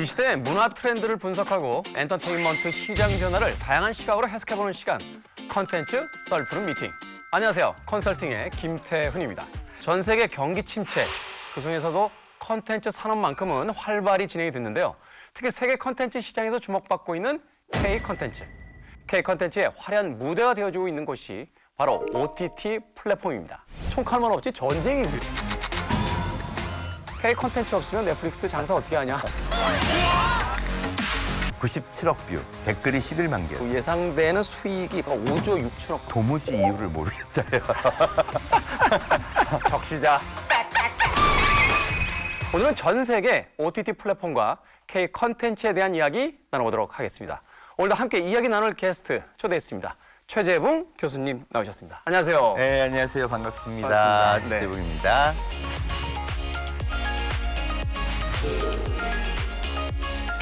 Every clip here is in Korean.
이 시대의 문화 트렌드를 분석하고 엔터테인먼트 시장 변화를 다양한 시각으로 해석해보는 시간, 컨텐츠 썰푸른 미팅. 안녕하세요. 컨설팅의 김태훈입니다. 전 세계 경기 침체, 그중에서도 컨텐츠 산업만큼은 활발히 진행이 됐는데요. 특히 세계 컨텐츠 시장에서 주목받고 있는 K-컨텐츠. K-컨텐츠의 화려한 무대가 되어주고 있는 곳이 바로 OTT 플랫폼입니다. 총칼만 없지 전쟁이지. K-컨텐츠 없으면 넷플릭스 장사 어떻게 하냐. 97억 뷰, 댓글이 11만 개. 예상되는 수익이 5조 6천억. 도무지 이유를 모르겠다요. 적시자. 오늘은 전 세계 OTT 플랫폼과 K 컨텐츠에 대한 이야기 나눠보도록 하겠습니다. 오늘도 함께 이야기 나눌 게스트 초대했습니다. 최재붕 교수님 나오셨습니다. 안녕하세요. 네, 안녕하세요. 반갑습니다. 반갑습니다. 최재붕입니다.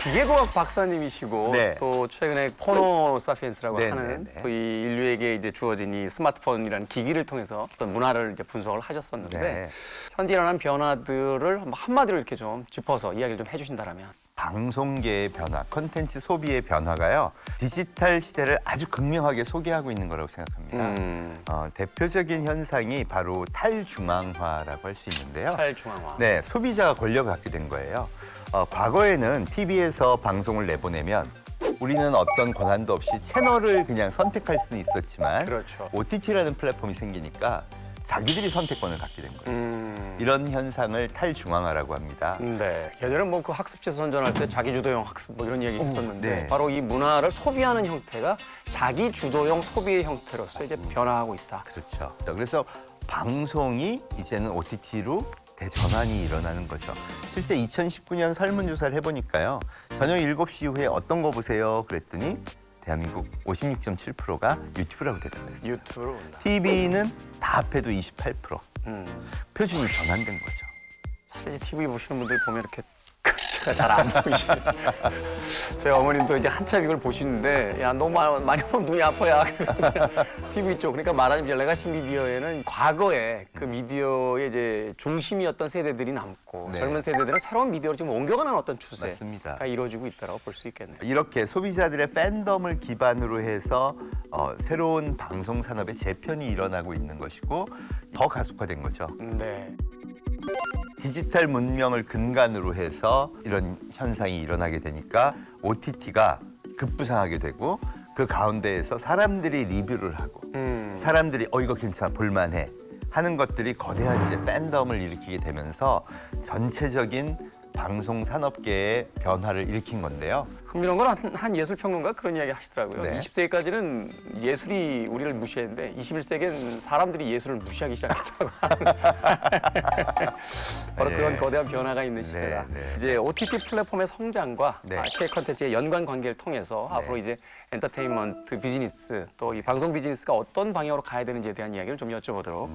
기계공학 박사님이시고 네. 또 최근에 포노 사피엔스라고 네, 하는 네, 네. 또 이 인류에게 이제 주어진 이 스마트폰이라는 기기를 통해서 어떤 문화를 이제 분석을 하셨었는데 네. 현재 일어난 변화들을 한마디로 이렇게 좀 짚어서 이야기를 좀 해주신다면. 방송계의 변화, 컨텐츠 소비의 변화가요. 디지털 시대를 아주 극명하게 소개하고 있는 거라고 생각합니다. 대표적인 현상이 바로 탈중앙화라고 할 수 있는데요. 탈중앙화. 네, 소비자가 권력을 갖게 된 거예요. 과거에는 TV에서 방송을 내보내면 우리는 어떤 권한도 없이 채널을 그냥 선택할 수는 있었지만 그렇죠. OTT라는 플랫폼이 생기니까 자기들이 선택권을 갖게 된 거예요. 이런 현상을 탈중앙화라고 합니다. 네. 예전에 뭐 그 학습지 선전할 때 자기주도형 학습 뭐 이런 얘기 있었는데 네. 바로 이 문화를 소비하는 형태가 자기주도형 소비의 형태로서 이제 변화하고 있다. 그렇죠. 그래서 방송이 이제는 OTT로 대전환이 일어나는 거죠. 실제 2019년 설문조사를 해보니까요. 저녁 7시 이후에 어떤 거 보세요? 그랬더니 대한민국 56.7%가 유튜브라고 대답했어요. 유튜브로 온다. TV는 다 합해도 28%. 표준이 전환된 거죠. 사실 TV 보시는 분들 보면 이렇게 글씨가 잘 안 보이시죠. 저희 어머님도 이제 한참 이걸 보시는데 야 너무 많이 보면 눈이 아파야. TV 쪽 그러니까 말하자면 이제 레가시 미디어에는 과거에 그 미디어의 이제 중심이었던 세대들이 남고 네. 젊은 세대들은 새로운 미디어로 지금 옮겨가는 어떤 추세가 맞습니다. 이루어지고 있다고 볼 수 있겠네요. 이렇게 소비자들의 팬덤을 기반으로 해서 새로운 방송 산업의 재편이 일어나고 있는 것이고 더 가속화된 거죠. 네. 디지털 문명을 근간으로 해서 이런 현상이 일어나게 되니까 OTT가 급부상하게 되고 그 가운데에서 사람들이 리뷰를 하고 사람들이 이거 괜찮아 볼만해 하는 것들이 거대한 이제 팬덤을 일으키게 되면서 전체적인 방송 산업계의 변화를 일으킨 건데요. 흥미로운 건 한 예술평론가 그런 이야기 하시더라고요. 네. 20세기까지는 예술이 우리를 무시했는데 21세기엔 사람들이 예술을 무시하기 시작했다고. 바로 네. 그런 거대한 변화가 있는 시대다. 네, 네. 이제 OTT 플랫폼의 성장과 네. K 컨텐츠의 연관 관계를 통해서 네. 앞으로 이제 엔터테인먼트 비즈니스 또 이 방송 비즈니스가 어떤 방향으로 가야 되는지에 대한 이야기를 좀 여쭤보도록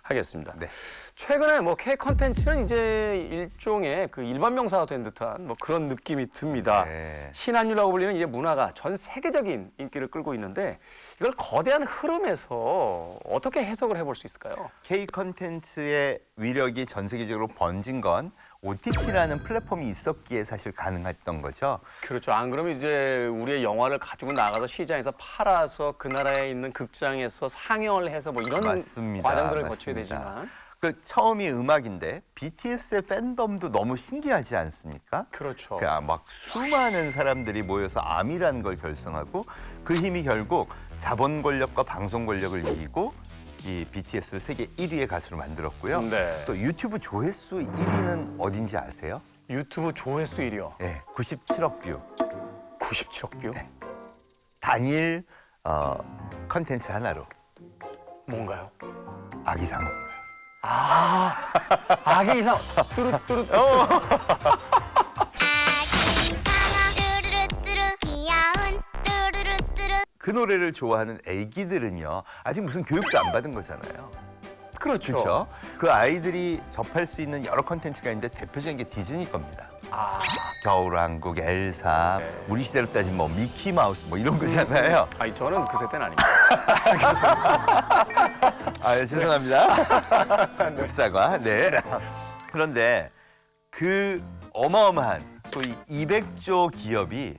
하겠습니다. 네. 최근에 뭐 K 컨텐츠는 이제 일종의 그 일반 명사가 된 듯한 뭐 그런 느낌이 듭니다. 네. 신한류라고 불리는 이제 문화가 전 세계적인 인기를 끌고 있는데 이걸 거대한 흐름에서 어떻게 해석을 해볼 수 있을까요? K 컨텐츠의 위력이 전 세계적으로 번진 건 OTT라는 플랫폼이 있었기에 사실 가능했던 거죠. 그렇죠. 안 그러면 이제 우리의 영화를 가지고 나가서 시장에서 팔아서 그 나라에 있는 극장에서 상영을 해서 뭐 이런 맞습니다. 과정들을 거쳐야 맞습니다. 되지만 그 처음이 음악인데 BTS의 팬덤도 너무 신기하지 않습니까? 그렇죠. 막 수많은 사람들이 모여서 아미라는 걸 결성하고 그 힘이 결국 자본 권력과 방송 권력을 이기고 이 BTS를 세계 1위의 가수로 만들었고요. 네. 또 유튜브 조회수 1위는 어딘지 아세요? 유튜브 조회수 1위요. 네, 97억 뷰. 97억 뷰? 네. 단일 컨텐츠 하나로 뭔가요? 아기상어. 아기 이상 뚜루뚜루. 그 노래를 좋아하는 애기들은요. 아직 무슨 교육도 안 받은 거잖아요. 그렇죠. 그렇죠? 그 아이들이 접할 수 있는 여러 컨텐츠가 있는데 대표적인 게 디즈니 겁니다. 겨울왕국, 엘사, 우리 시대로 따지면 뭐 미키마우스 뭐 이런 거잖아요. 아니 저는 그 세대는 아닙니다. 죄송합니다. 엽사과. 네. 그런데 그 어마어마한 소위 200조 기업이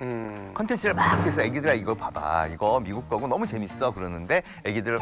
컨텐츠를 막 해서 애기들아 이거 봐봐. 이거 미국 거고 너무 재밌어 그러는데 애기들은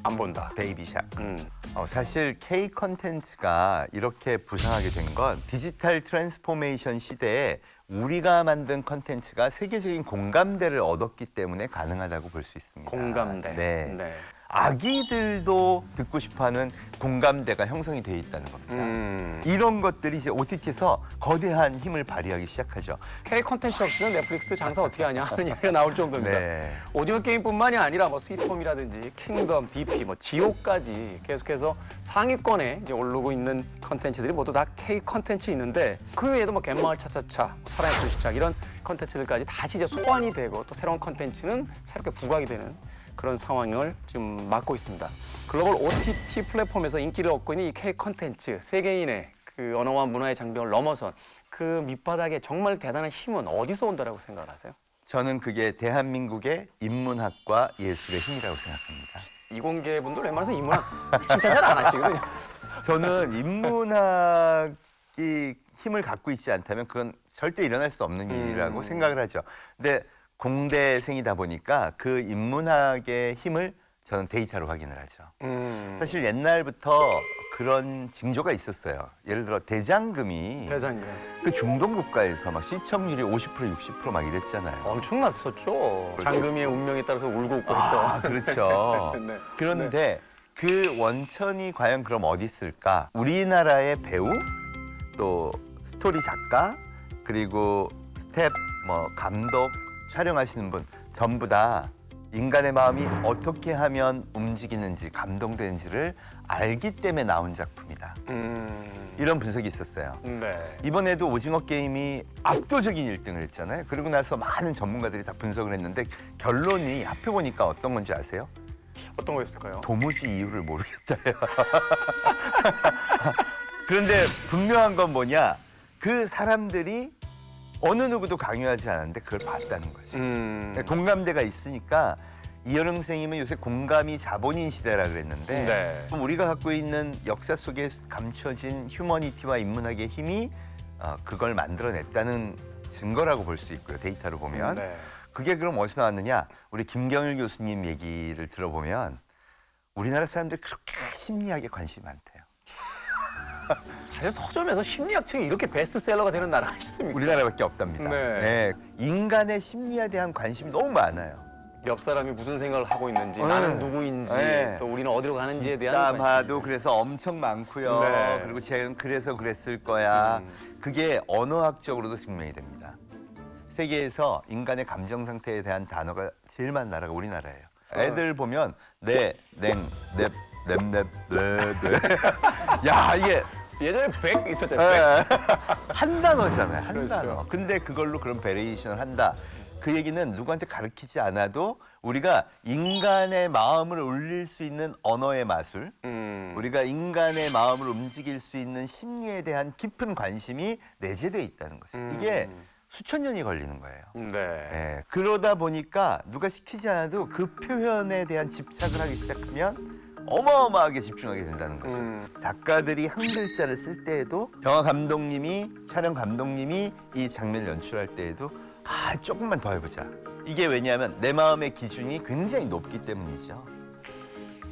안 본다. 베이비샥. 사실 K 컨텐츠가 이렇게 부상하게 된 건 디지털 트랜스포메이션 시대에 우리가 만든 컨텐츠가 세계적인 공감대를 얻었기 때문에 가능하다고 볼 수 있습니다. 공감대. 네. 네. 아기들도 듣고 싶어하는 공감대가 형성이 돼 있다는 겁니다. 이런 것들이 이제 OTT에서 거대한 힘을 발휘하기 시작하죠. K 콘텐츠 없이는 넷플릭스 장사 어떻게 하냐 하는 얘기가 나올 정도입니다. 네. 오디오 게임뿐만이 아니라 뭐 스위트홈이라든지 킹덤, DP, 뭐 지옥까지 계속해서 상위권에 이제 오르고 있는 컨텐츠들이 모두 다 K 컨텐츠 있는데 그 외에도 뭐 갯마을 차차차, 사랑의 불시착 이런 컨텐츠들까지 다시 이제 소환이 되고 또 새로운 컨텐츠는 새롭게 부각이 되는 그런 상황을 지금 맞고 있습니다. 글로벌 OTT 플랫폼에서 인기를 얻고 있는 이 K 컨텐츠, 세계인의 그 언어와 문화의 장벽을 넘어선 그 밑바닥에 정말 대단한 힘은 어디서 온다라고 생각을 하세요? 저는 그게 대한민국의 인문학과 예술의 힘이라고 생각합니다. 이공계 분들 웬만해서 인문학 칭찬 잘 안 하시거든요. 저는 인문학이 힘을 갖고 있지 않다면 그건 절대 일어날 수 없는 일이라고 생각을 하죠. 근데 공대생이다 보니까 그 인문학의 힘을 저는 데이터로 확인을 하죠. 사실 옛날부터 그런 징조가 있었어요. 예를 들어 대장금이 그 중동 국가에서 막 시청률이 50% 60% 막 이랬잖아요. 엄청났었죠. 장금이의 운명에 따라서 울고 웃고 했던. 그렇죠. 네. 그런데 그 원천이 과연 그럼 어디 있을까? 우리나라의 배우, 또 스토리 작가, 그리고 스텝, 뭐 감독, 촬영하시는 분 전부 다 인간의 마음이 어떻게 하면 움직이는지 감동되는지를 알기 때문에 나온 작품이다. 이런 분석이 있었어요. 네. 이번에도 오징어 게임이 압도적인 1등을 했잖아요. 그러고 나서 많은 전문가들이 다 분석을 했는데 결론이 합해보니까 어떤 건지 아세요? 어떤 거였을까요? 도무지 이유를 모르겠다요. 그런데 분명한 건 뭐냐? 그 사람들이 어느 누구도 강요하지 않았는데 그걸 봤다는 거죠. 공감대가 있으니까 이현웅 선생님은 요새 공감이 자본인 시대라 그랬는데 네. 우리가 갖고 있는 역사 속에 감춰진 휴머니티와 인문학의 힘이 그걸 만들어냈다는 증거라고 볼 수 있고요. 데이터로 보면. 네. 그게 그럼 어디서 나왔느냐? 우리 김경일 교수님 얘기를 들어보면 우리나라 사람들이 그렇게 심리학에 관심이 많대요. 사실 서점에서 심리학 책이 이렇게 베스트셀러가 되는 나라가 있습니까? 우리나라밖에 없답니다. 네. 네, 인간의 심리에 대한 관심이 너무 많아요. 옆 사람이 무슨 생각을 하고 있는지, 나는 누구인지, 네. 또 우리는 어디로 가는지에 대한 뒷담화도 그래서 엄청 많고요. 네. 그리고 쟤는 그래서 그랬을 거야. 그게 언어학적으로도 증명이 됩니다. 세계에서 인간의 감정 상태에 대한 단어가 제일 많은 나라가 우리나라예요. 애들 보면 네, 냉, 넵, 넵넵, 네, 네. 야, 이게 예전에 100 있었잖아요. 100. 한 단어잖아요. 한 그렇죠. 단어. 근데 그걸로 그런 베리에이션을 한다. 그 얘기는 누구한테 가르치지 않아도 우리가 인간의 마음을 울릴 수 있는 언어의 마술, 우리가 인간의 마음을 움직일 수 있는 심리에 대한 깊은 관심이 내재되어 있다는 거죠. 이게 수천 년이 걸리는 거예요. 네. 예, 그러다 보니까 누가 시키지 않아도 그 표현에 대한 집착을 하기 시작하면 어마어마하게 집중하게 된다는 거죠. 작가들이 한 글자를 쓸 때에도 영화 감독님이, 촬영 감독님이 이 장면을 연출할 때에도 조금만 더 해보자. 이게 왜냐하면 내 마음의 기준이 굉장히 높기 때문이죠.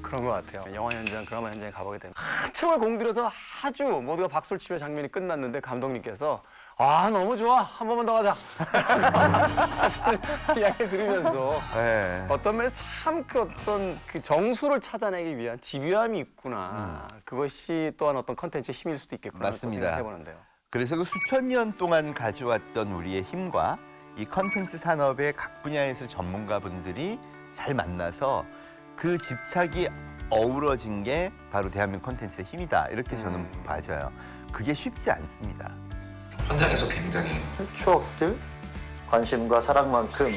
그런 것 같아요. 영화 현장, 드라마 현장에 가보게 되면 한참을 공들여서 아주 모두가 박수를 치며 장면이 끝났는데 감독님께서 너무 좋아, 한 번만 더 가자 하시는 이야기 들으면서 네. 어떤 면에서 참 그 어떤 그 정수를 찾아내기 위한 집요함이 있구나. 그것이 또한 어떤 컨텐츠의 힘일 수도 있겠구나. 맞습니다. 생각해보는데요. 그래서 그 수천 년 동안 가져왔던 우리의 힘과 이 컨텐츠 산업의 각 분야에서 전문가분들이 잘 만나서 그 집착이 어우러진 게 바로 대한민국 콘텐츠의 힘이다. 이렇게 저는 봐져요. 그게 쉽지 않습니다. 현장에서 굉장히 추억들, 관심과 사랑만큼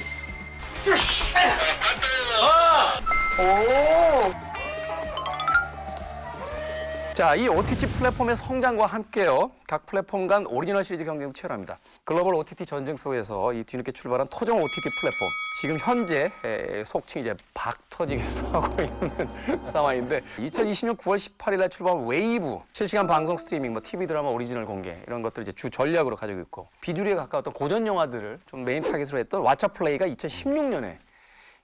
자, 이 OTT 플랫폼의 성장과 함께요. 각 플랫폼 간 오리지널 시리즈 경쟁도 치열합니다. 글로벌 OTT 전쟁 속에서 이 뒤늦게 출발한 토종 OTT 플랫폼. 지금 현재 속칭 이제 박 터지게 싸우고 있는 상황인데 2020년 9월 18일 날 출발한 웨이브. 실시간 방송 스트리밍, 뭐 TV 드라마 오리지널 공개 이런 것들 이제 주 전략으로 가지고 있고 비주류에 가까웠던 고전 영화들을 좀 메인 타깃으로 했던 왓챠 플레이가 2016년에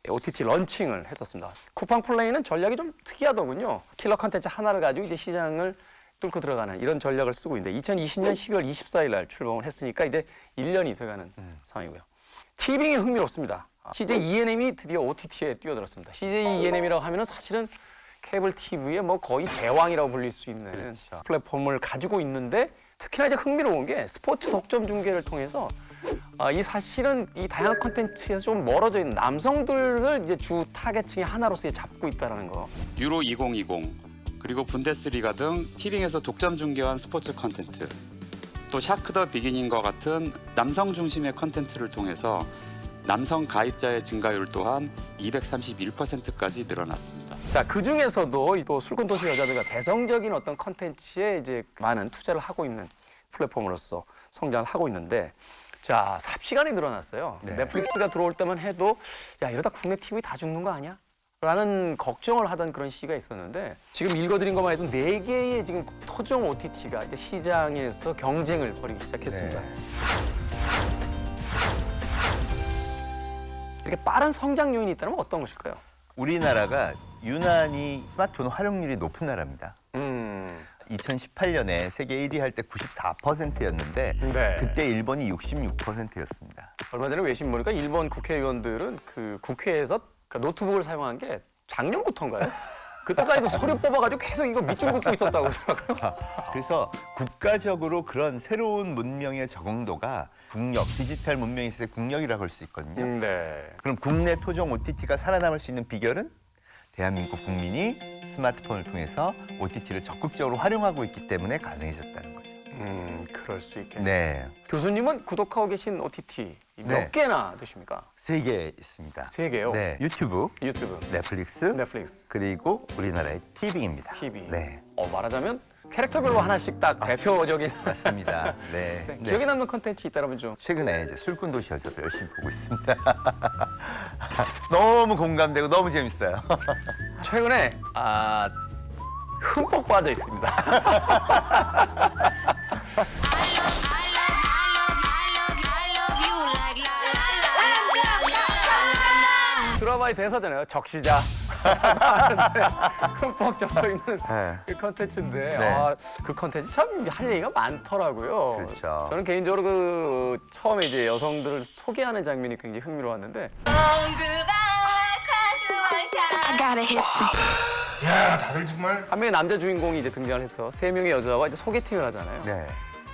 OTT 런칭을 했었습니다. 쿠팡 플레이는 전략이 좀 특이하더군요. 킬러 컨텐츠 하나를 가지고 이제 시장을 뚫고 들어가는 이런 전략을 쓰고 있는데 2020년 12월 24일 날 출범을 했으니까 이제 1년이 돼가는 상황이고요. 티빙이 흥미롭습니다. CJ ENM이 드디어 OTT에 뛰어들었습니다. CJ ENM이라고 하면은 사실은 케이블 TV의 뭐 거의 제왕이라고 불릴 수 있는 그렇죠. 플랫폼을 가지고 있는데 특히나 이제 흥미로운 게 스포츠 독점 중계를 통해서 이 사실은 이 다양한 콘텐츠에서 좀 멀어져 있는 남성들을 이제 주 타겟층의 하나로서 잡고 있다는 거. 유로 2020 그리고 분데스리가 등 티빙에서 독점 중계한 스포츠 콘텐츠 또 샤크 더 비기닝과 같은 남성 중심의 콘텐츠를 통해서 남성 가입자의 증가율 또한 231%까지 늘어났습니다. 자, 그 중에서도 또 술꾼 도시 여자들과 대성적인 어떤 콘텐츠에 이제 많은 투자를 하고 있는 플랫폼으로서 성장을 하고 있는데 자, 삽시간이 늘어났어요. 네. 넷플릭스가 들어올 때만 해도 야, 이러다 국내 TV 다 죽는 거 아니야? 라는 걱정을 하던 그런 시기가 있었는데 지금 읽어드린 것만 해도 4개의 지금 토종 OTT가 이제 시장에서 경쟁을 벌이기 시작했습니다. 네. 이렇게 빠른 성장 요인이 있다면 어떤 것일까요? 우리나라가 유난히 스마트폰 활용률이 높은 나라입니다. 2018년에 세계 1위 할 때 94%였는데 네. 그때 일본이 66%였습니다. 얼마 전에 외신 보니까 일본 국회의원들은 그 국회에서 노트북을 사용한 게 작년부터인가요? 그때까지도 서류 뽑아가지고 계속 이거 밑줄 긋고 있었다고 그러더라고요. 그래서 국가적으로 그런 새로운 문명의 적응도가 국력, 디지털 문명에 있어서의 국력이라고 할 수 있거든요. 네. 그럼 국내 토종 OTT가 살아남을 수 있는 비결은 대한민국 국민이 스마트폰을 통해서 OTT를 적극적으로 활용하고 있기 때문에 가능해졌다는 거죠. 그럴 수 있겠네요. 네, 교수님은 구독하고 계신 OTT 몇 네. 개나 되십니까? 3개 있습니다. 3개요? 네, 유튜브, 유튜브, 넷플릭스, 넷플릭스, 그리고 우리나라의 티빙입니다. TV. 네, 말하자면 캐릭터별로 하나씩 딱 대표적인 맞습니다. 네, 네, 네. 기억에 남는 컨텐츠 있다면 좀. 최근에 이제 술꾼 도시 여자를 열심히 보고 있습니다. 너무 공감되고 너무 재밌어요. 최근에 흠뻑 빠져 있습니다. 드라마의 대사잖아요. 적시자. 흠뻑 젖어 있는 네. 그 컨텐츠인데 네. 그 컨텐츠 참 할 얘기가 많더라고요. 그렇죠. 저는 개인적으로 그 처음에 이제 여성들을 소개하는 장면이 굉장히 흥미로웠는데 I gotta hit the 야, 다들 정말 한 명의 남자 주인공이 이제 등장을 해서 3명의 여자와 이제 소개팅을 하잖아요. 네.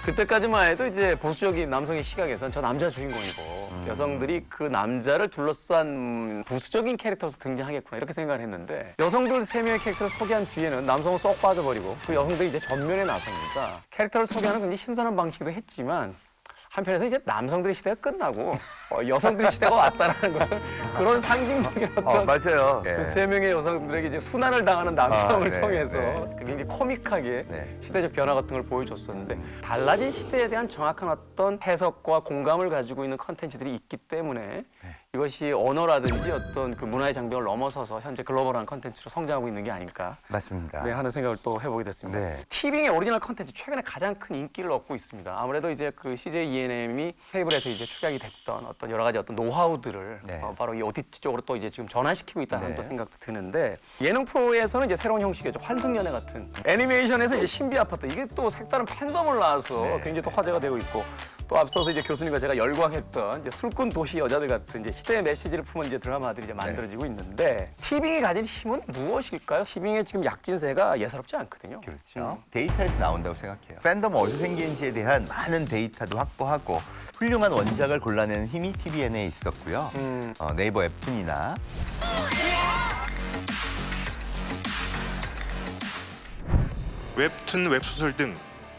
그때까지만 해도 이제 보수적인 남성의 시각에선 저 남자 주인공이고 여성들이 그 남자를 둘러싼 부수적인 캐릭터로서 등장하겠구나 이렇게 생각을 했는데 여성들 3명의 캐릭터를 소개한 뒤에는 남성은 쏙 빠져버리고 그 여성들이 이제 전면에 나서니까 캐릭터를 소개하는 굉장히 신선한 방식이기도 했지만 한편에서 이제 남성들의 시대가 끝나고 여성들의 시대가 왔다라는 것을 그런 상징적인 어떤 맞아요. 그 3명의 여성들에게 이제 순환을 당하는 남성을 네, 통해서 네. 굉장히 코믹하게 네. 시대적 변화 같은 걸 보여줬었는데 달라진 시대에 대한 정확한 어떤 해석과 공감을 가지고 있는 컨텐츠들이 있기 때문에 이것이 언어라든지 어떤 그 문화의 장벽을 넘어서서 현재 글로벌한 컨텐츠로 성장하고 있는 게 아닐까 맞습니다. 네, 하는 생각을 또 해보게 됐습니다. 네. 티빙의 오리지널 컨텐츠 최근에 가장 큰 인기를 얻고 있습니다. 아무래도 이제 그 CJ ENM이 케이블에서 이제 축약이 됐던 어떤 여러 가지 어떤 노하우들을 네. 바로 이 OTT 쪽으로 또 이제 지금 전환시키고 있다는 네. 또 생각도 드는데 예능 프로에서는 이제 새로운 형식이죠. 환승연애 같은 애니메이션에서 이제 신비 아파트 이게 또 색다른 팬덤을 낳아서 네. 굉장히 또 화제가 되고 있고 또 앞서서 이제 교수님과 제가 열광했던 이제 술꾼 도시 여자들 같은 이제 시대의 메시지를 품은 이제 드라마들이 이제 만들어지고 있는데 티빙이 가진 힘은 무엇일까요? 티빙의 지금 약진세가 예사롭지 않거든요. 그렇죠. 데이터에서 나온다고 생각해요. 팬덤 어디서 생기는지에 대한 많은 데이터도 확보하고 훌륭한 원작을 골라내는 힘이 TVN에 있었고요. 네이버 웹툰이나 웹툰, 웹소설 등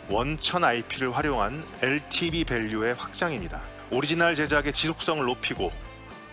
원천 IP를 활용한 LTV 밸류의 확장입니다. 오리지널 제작의 지속성을 높이고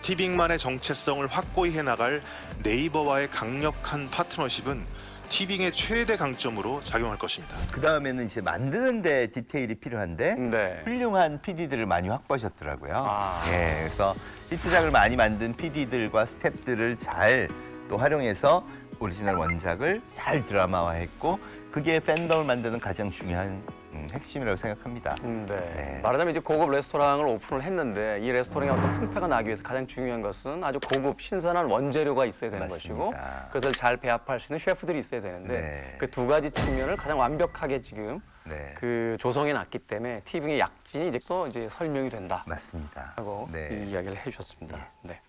티빙만의 정체성을 확고히 해나갈 네이버와의 강력한 파트너십은 티빙의 최대 강점으로 작용할 것입니다. 그 다음에는 이제 만드는데 디테일이 필요한데 네. 훌륭한 PD들을 많이 확보하셨더라고요. 아. 예, 그래서 히트작을 많이 만든 PD들과 스태프들을 잘 또 활용해서 오리지널 원작을 잘 드라마화했고 그게 팬덤을 만드는 가장 중요한 핵심이라고 생각합니다. 네. 네. 말하자면 이제 고급 레스토랑을 오픈을 했는데 이 레스토랑의 어떤 승패가 나기 위해서 가장 중요한 것은 아주 고급 신선한 원재료가 있어야 되는 맞습니다. 것이고 그것을 잘 배합할 수 있는 셰프들이 있어야 되는데 네. 그 두 가지 측면을 가장 완벽하게 지금 네, 그 조성해 놨기 때문에 티빙의 약진이 이제 설명이 된다. 맞습니다. 하고 네. 이 이야기를 해주셨습니다. 네.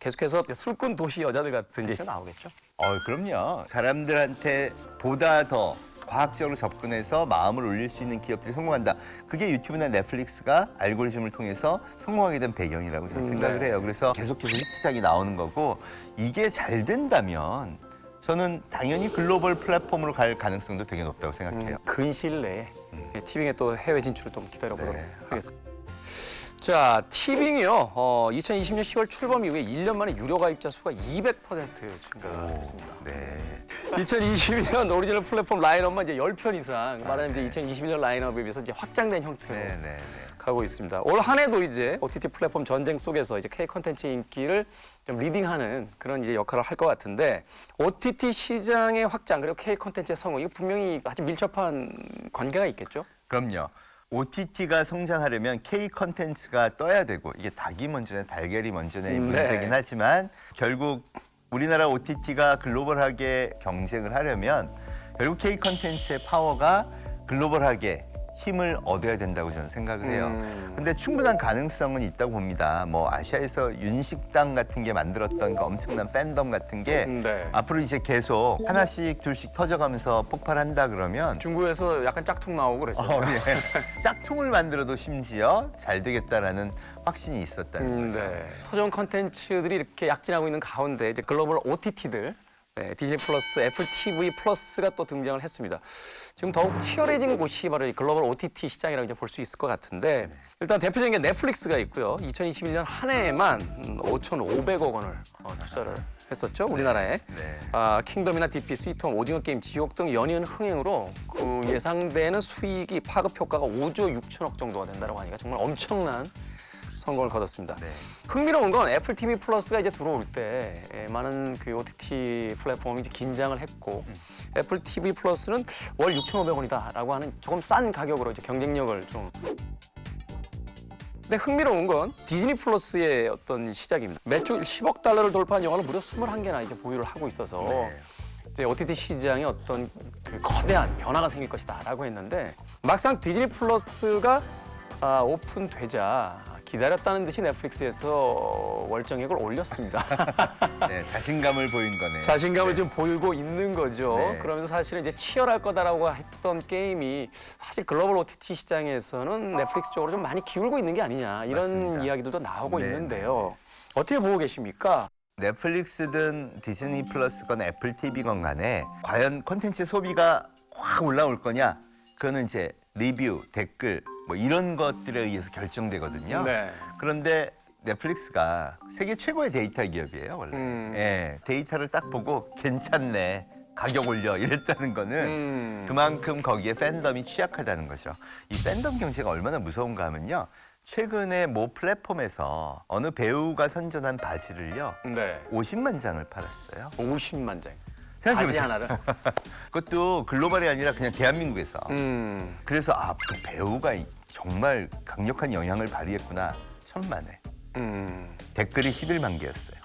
계속해서 술꾼 도시 여자들 같은 게 나오겠죠? 그럼요. 사람들한테 보다 더 과학적으로 접근해서 마음을 울릴 수 있는 기업들이 성공한다. 그게 유튜브나 넷플릭스가 알고리즘을 통해서 성공하게 된 배경이라고 저는 생각을 네. 해요. 그래서 계속해서 히트작이 나오는 거고 이게 잘 된다면 저는 당연히 글로벌 플랫폼으로 갈 가능성도 되게 높다고 생각해요. 근시일 내에 티빙의 또 해외 진출을 좀 기다려보도록 네. 하겠습니다. 자, 티빙이요. 2020년 10월 출범 이후에 1년 만에 유료 가입자 수가 200% 증가했습니다. 네. 2022년 오리지널 플랫폼 라인업만 이제 10편 이상, 말하자면 이제 2021년 라인업에 비해서 이제 확장된 형태로 네. 가고 있습니다. 올 한 해도 이제 OTT 플랫폼 전쟁 속에서 이제 K 콘텐츠의 인기를 좀 리딩하는 그런 이제 역할을 할 것 같은데 OTT 시장의 확장 그리고 K 콘텐츠의 성공 이거 분명히 아주 밀접한 관계가 있겠죠? 그럼요. OTT가 성장하려면 K 콘텐츠가 떠야 되고 이게 닭이 먼저냐 달걀이 먼저냐 이 문제긴 하지만 결국 우리나라 OTT가 글로벌하게 경쟁을 하려면 결국 K 콘텐츠의 파워가 글로벌하게 힘을 얻어야 된다고 저는 생각을 해요. 근데 충분한 가능성은 있다고 봅니다. 뭐 아시아에서 윤식당 같은 게 만들었던 그 엄청난 팬덤 같은 게 네. 앞으로 이제 계속 하나씩 둘씩 터져가면서 폭발한다 그러면 중국에서 약간 짝퉁 나오고 그랬어요. 예. 짝퉁을 만들어도 심지어 잘 되겠다라는 확신이 있었다는 거죠. 네. 서정 컨텐츠들이 이렇게 약진하고 있는 가운데 이제 글로벌 OTT들 디즈니 플러스, 애플 TV 플러스가 또 등장을 했습니다. 지금 더욱 치열해진 곳이 바로 이 글로벌 OTT 시장이라고 이제 볼 수 있을 것 같은데 일단 대표적인 게 넷플릭스가 있고요. 2021년 한 해에만 5,500억 원을 투자를 했었죠, 우리나라에. 네. 킹덤이나 DP, 스위트홈, 오징어 게임, 지옥 등 연이은 흥행으로 그 예상되는 수익이 파급 효과가 5조 6천억 정도가 된다고 하니까 정말 엄청난 성공을 거뒀습니다. 네. 흥미로운 건 애플 TV 플러스가 이제 들어올 때 많은 그 OTT 플랫폼이 이제 긴장을 했고 애플 TV 플러스는 월 6,500원이다라고 하는 조금 싼 가격으로 이제 경쟁력을 좀. 근데 흥미로운 건 디즈니 플러스의 어떤 시작입니다. 매출 10억 달러를 돌파한 영화를 무려 21개나 이제 보유를 하고 있어서 네. 이제 OTT 시장에 어떤 그 거대한 변화가 생길 것이다라고 했는데 막상 디즈니 플러스가 오픈되자 기다렸다는 듯이 넷플릭스에서 월정액을 올렸습니다. 네, 자신감을 보인 거네요. 자신감을 네. 좀 보이고 있는 거죠. 네. 그러면서 사실은 이제 치열할 거다라고 했던 게임이 사실 글로벌 OTT 시장에서는 넷플릭스 쪽으로 좀 많이 기울고 있는 게 아니냐 이런 맞습니다. 이야기들도 나오고 네, 있는데요. 어떻게 보고 계십니까? 넷플릭스든 디즈니 플러스건 애플 TV건 간에 과연 콘텐츠 소비가 확 올라올 거냐? 그거는 이제 리뷰, 댓글 뭐 이런 것들에 의해서 결정되거든요. 네. 그런데 넷플릭스가 세계 최고의 데이터 기업이에요, 원래. 예, 데이터를 딱 보고 괜찮네, 가격 올려 이랬다는 거는 그만큼 거기에 팬덤이 취약하다는 거죠. 이 팬덤 경제가 얼마나 무서운가 하면요. 최근에 모 플랫폼에서 어느 배우가 선전한 바지를요. 네. 50만 장을 팔았어요. 50만 장. 바지 생각해보세요. 하나를. 그것도 글로벌이 아니라 그냥 대한민국에서. 그래서 그 배우가 정말 강력한 영향을 발휘했구나. 천만에. 댓글이 11만 개였어요.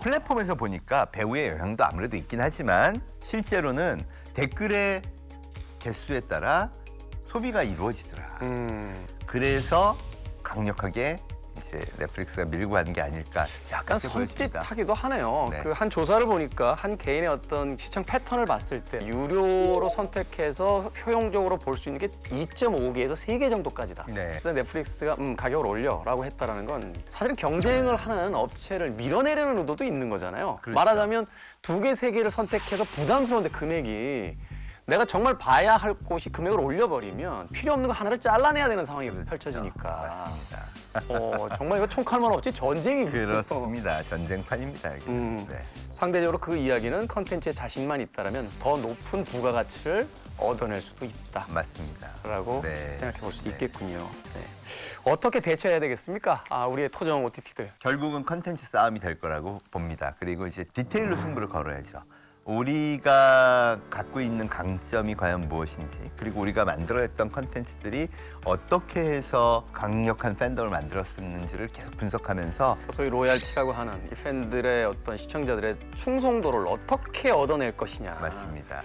플랫폼에서 보니까 배우의 영향도 아무래도 있긴 하지만 실제로는 댓글의 개수에 따라 소비가 이루어지더라. 그래서 강력하게 이제 넷플릭스가 밀고 가는 게 아닐까. 약간 그렇게 보여집니다. 섬찟하기도 하네요. 네. 그 한 조사를 보니까 한 개인의 어떤 시청 패턴을 봤을 때 유료로 선택해서 효용적으로 볼 수 있는 게 2.5개에서 3개 정도까지다. 네. 그래서 넷플릭스가 가격을 올려라고 했다라는 건 사실은 경쟁을 하는 업체를 밀어내려는 의도도 있는 거잖아요. 그렇죠. 말하자면 2개, 3개를 선택해서 부담스러운데 금액이 내가 정말 봐야 할 곳이 금액을 올려버리면 필요 없는 거 하나를 잘라내야 되는 상황이 펼쳐지니까. 맞습니다. 정말 이거 총칼만 없지 전쟁이 그렇습니다. 전쟁판입니다. 여기는. 네. 상대적으로 그 이야기는 컨텐츠에 자신만 있다라면 더 높은 부가가치를 얻어낼 수도 있다라고 맞습니다. 네. 생각해 볼 수 네. 있겠군요. 네. 어떻게 대처해야 되겠습니까? 우리의 토종 OTT들. 결국은 컨텐츠 싸움이 될 거라고 봅니다. 그리고 이제 디테일로 승부를 걸어야죠. 우리가 갖고 있는 강점이 과연 무엇인지, 그리고 우리가 만들어냈던 컨텐츠들이 어떻게 해서 강력한 팬덤을 만들었는지를 계속 분석하면서 소위 로얄티라고 하는 이 팬들의 어떤 시청자들의 충성도를 어떻게 얻어낼 것이냐. 맞습니다.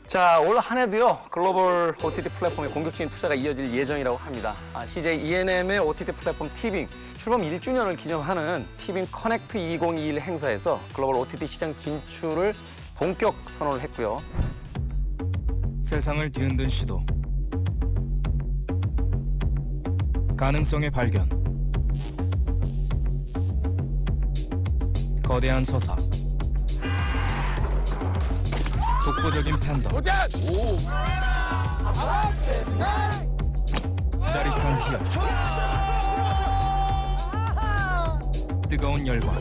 자, 올 한 해도요, 글로벌 OTT 플랫폼의 공격적인 투자가 이어질 예정이라고 합니다. CJ ENM의 OTT 플랫폼 티빙 출범 1주년을 기념하는 티빙 커넥트 2021 행사에서 글로벌 OTT 시장 진출을 본격 선언을 했고요. 세상을 뒤흔든 시도, 가능성의 발견, 거대한 서사, 독보적인 팬덤, 짜릿한 희열, 뜨거운 열광,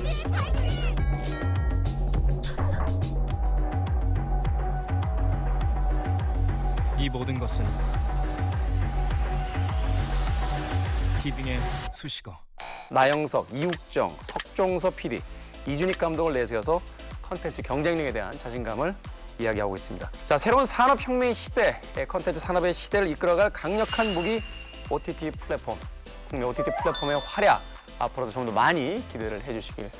이 모든 것은 티빙의 수식어. 나영석, 이욱정, 석종서 PD, 이준익 감독을 내세워서 컨텐츠 경쟁력에 대한 자신감을 이야기하고 있습니다. 자, 새로운 산업혁명의 시대, 컨텐츠 산업의 시대를 이끌어갈 강력한 무기 OTT 플랫폼, 국내 OTT 플랫폼의 활약, 앞으로도 좀 더 많이 기대를 해주시길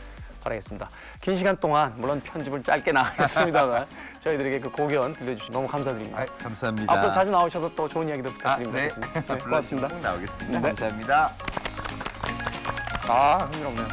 바라겠습니다. 긴 시간 동안 물론 편집을 짧게 나가겠습니다만 저희들에게 그 고견 들려주셔서 너무 감사드립니다. 감사합니다. 앞으로 자주 나오셔서 또 좋은 이야기도 부탁드립니다. 네. 교수님. 네, 고맙습니다. 꼭 나오겠습니다. 네. 감사합니다. 흥미롭네요.